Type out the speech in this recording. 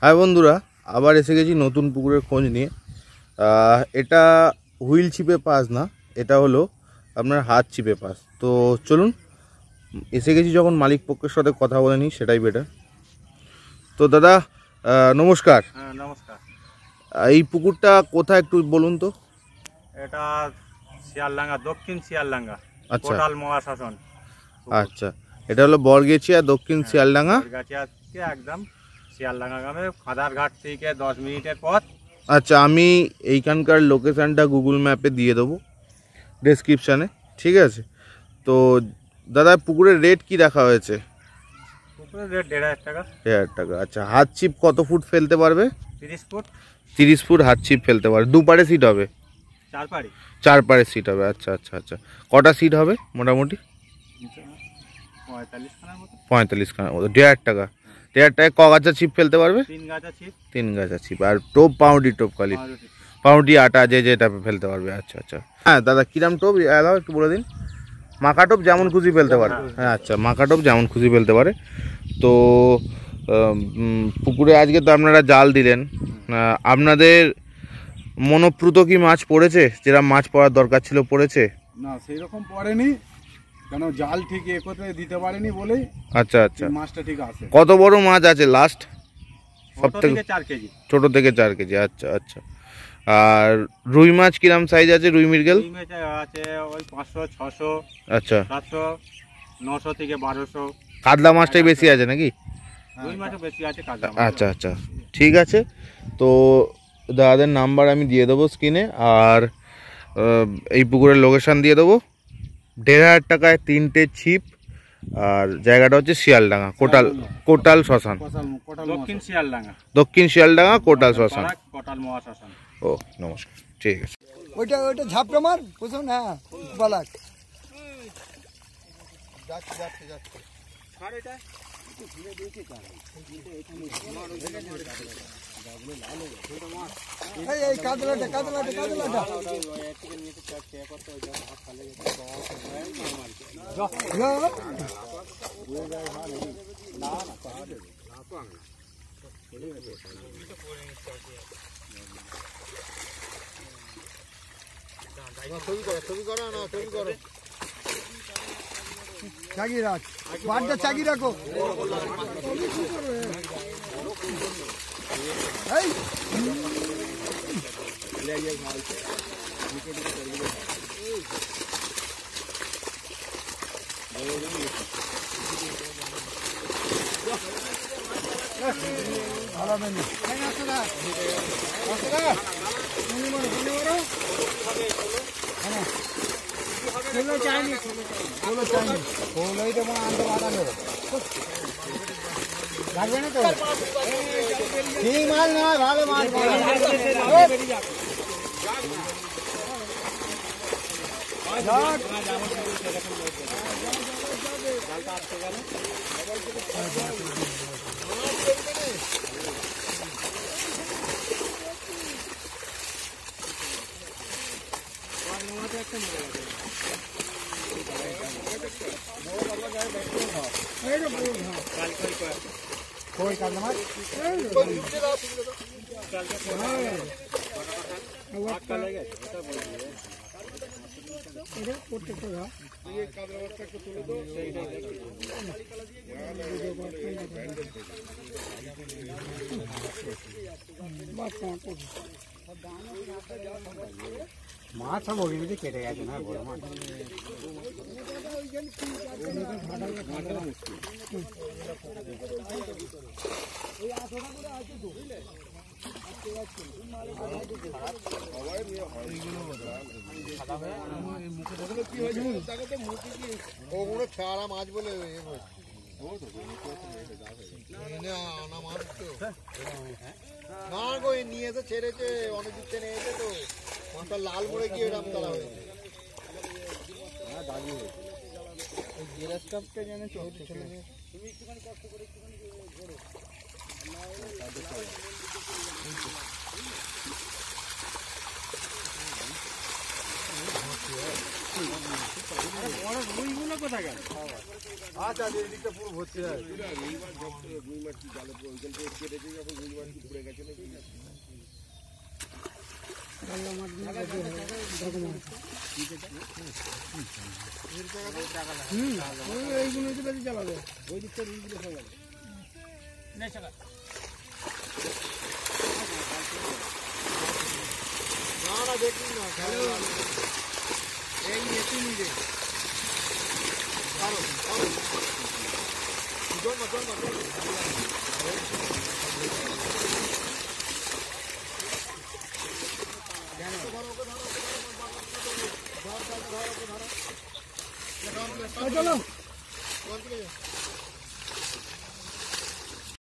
High বন্ধুরা, আবার এসে গেছি নতুন পুকুরের খোঁজ নিয়ে। এটা হুইল ছিপে পাস না, এটা হলো আপনার হাত ছিপে পাস। তো চলুন, এসে গেছি যখন মালিক পক্ষের সাথে কথা বলে নিই, সেটাই বেটার। তো দাদা নমস্কার। হ্যাঁ নমস্কার। এই পুকুরটা কোথায় একটু বলুন তো? এটা শিয়ালডাঙ্গা, দক্ষিণ শিয়ালডাঙ্গা, আচ্ছা কোটাল মহাশাসন। আচ্ছা, এটা হলো বরগেছিয়া, দক্ষিণ শিয়ালডাঙ্গা। বরগেছিয়া থেকে একদম শিয়ালডাঙ্গা গ্রামে ফাদারঘাট থেকে 10 মিনিটের পথ। আচ্ছা, আমি এইখানকার লোকেশানটা গুগল ম্যাপে দিয়ে দেবো ডেসক্রিপশানে, ঠিক আছে? তো দাদা পুকুরের রেট কি রাখা হয়েছে? পুকুরের রেট 1,500 টাকা। 1,000 টাকা। আচ্ছা, হাত ছিপ কত ফুট ফেলতে পারবে? 30 ফুট। 30 ফুট হাত ছিপ ফেলতে পারবে। দুপারে সিট হবে? 4 পাড়ি। 4 পারে সিট হবে। আচ্ছা আচ্ছা আচ্ছা, কটা সিট হবে মোটামুটি? 45 খানার মতো। 45 খানার মতো। 1,500 টাকা। 1,500 টাকায় ক গাছা ছিপ ফেলতে পারবে? 3 গাছা ছিপ। 3 গাছা ছিপ। আর টোপ পাউডি টোপ খালি পাউডি আটা যে যেটা ফেলতে পারবে। আচ্ছা আচ্ছা। হ্যাঁ দাদা, কিরাম টোপ এলাও একটু বলে দিন। মাকা টোপ যেমন খুশি ফেলতে পারে। হ্যাঁ আচ্ছা, মাকা টোপ যেমন খুশি ফেলতে পারে। তো পুকুরে আজকে তো আপনারা জাল দিলেন, আপনাদের মনোপ্রুত কি মাছ পড়েছে? যেটা মাছ পড়ার দরকার ছিল পড়েছে? না, সেই রকম পড়েনি, কেন জাল ঠিক এ করতে দিতে পারেনি বলেই। আচ্ছা আচ্ছা, মাছটা ঠিক আছে। কত বড় মাছ আছে লাস্ট? সব থেকে 4 কেজি। ছোট থেকে 4 কেজি। আচ্ছা আচ্ছা। আর রুই মাছ কিরাম সাইজ আছে? রুই মৃগেল রুই মাছ আছে ওই 500, 600, আচ্ছা 700, 900 থেকে 1200। কাতলা মাছটাই বেশি আছে নাকি? রুই মাছও বেশি আছে, কাতলা মাছ। আচ্ছা আচ্ছা, ঠিক আছে। তো দাদাদের নাম্বার আমি দিয়ে দেবো স্ক্রিনে, আর এই পুকুরের লোকেশান দিয়ে দেবো। 1,500 টাকায় 3টে ছিপ, আর জায়গাটা হচ্ছে শিয়ালডাঙ্গা, কোটাল শ্মশান। দক্ষিণ শিয়ালডাঙ্গা, দক্ষিণ শিয়ালডাঙ্গা কোটাল শ্মশান। কোটাল মহাশাসন। ও নমস্কার, ঠিক আছে। ওইটা ঝাপটা মার বুঝুন। হ্যাঁ বালাক এই কাতলাটা কাতলাটা কাতলাটা চাগি রাখ, বারটা চাগি রাখো। এই লাগবে না তো, ঠিক মাল নয়, ভালো মাল। कोई काटना मत। মাছ সব ওইদিকে কেটে গেছে না, বড় মাছ। ওগুলো ছাড়া মাছ বলে না গো, নিয়ে এসে ছেড়েছে, অনেক দিচ্ছে নিয়ে এসে তো মাথা লাল মরে গিয়ে রামতলা হয়েছে। তুমি একটুখানি কষ্ট করে বড় রুইগুলো কোথায় গেল? আচ্ছা এদিকটা পুরো ভর্তি হয় না না দেখুন না এই নিয়ে তুমি রে কারো কারো জন না চলো